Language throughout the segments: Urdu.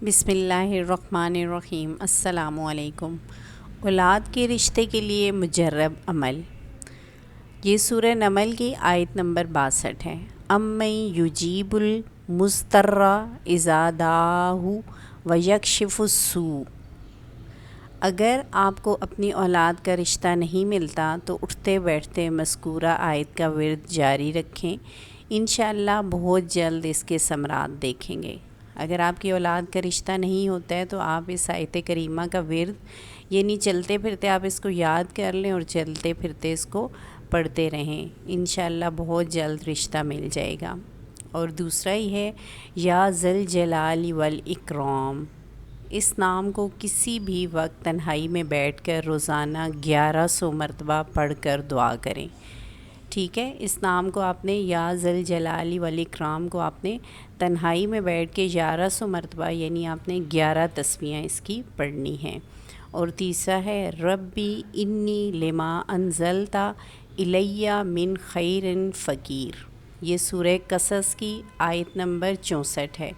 بسم اللہ الرحمن الرحیم۔ السلام علیکم۔ اولاد کے رشتے کے لیے مجرب عمل، یہ سورہ نمل کی آیت نمبر 62 ہے۔ امن یجیب المضطر اذا دعاہ ویکشف السوء۔ اگر آپ کو اپنی اولاد کا رشتہ نہیں ملتا تو اٹھتے بیٹھتے مذکورہ آیت کا ورد جاری رکھیں، انشاءاللہ بہت جلد اس کے ثمرات دیکھیں گے۔ اگر آپ کی اولاد کا رشتہ نہیں ہوتا ہے تو آپ اس آیت کریمہ کا ورد یعنی چلتے پھرتے آپ اس کو یاد کر لیں اور چلتے پھرتے اس کو پڑھتے رہیں، انشاءاللہ بہت جلد رشتہ مل جائے گا۔ اور دوسرا ہی ہے یا ذل جلال والاکرام، اس نام کو کسی بھی وقت تنہائی میں بیٹھ کر روزانہ 1100 مرتبہ پڑھ کر دعا کریں، ٹھیک ہے۔ اس نام کو آپ نے یا ذل جلال والاکرام کو آپ نے تنہائی میں بیٹھ کے 1100 مرتبہ یعنی آپ نے 11 تسبیحیں اس کی پڑھنی ہیں۔ اور تیسرا ہے ربی انی لما انزلت الی من خیر فقیر، یہ سورہ قصص کی آیت نمبر 64 ہے۔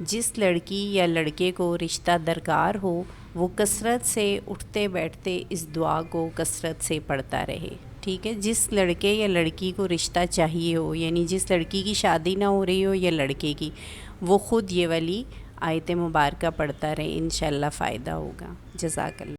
جس لڑکی یا لڑکے کو رشتہ درکار ہو وہ کثرت سے اٹھتے بیٹھتے اس دعا کو کثرت سے پڑھتا رہے، ٹھیک ہے۔ جس لڑکے یا لڑکی کو رشتہ چاہیے ہو، یعنی جس لڑکی کی شادی نہ ہو رہی ہو یا لڑکے کی، وہ خود یہ والی آیت مبارکہ پڑھتا رہے، انشاءاللہ فائدہ ہوگا۔ جزاک اللہ۔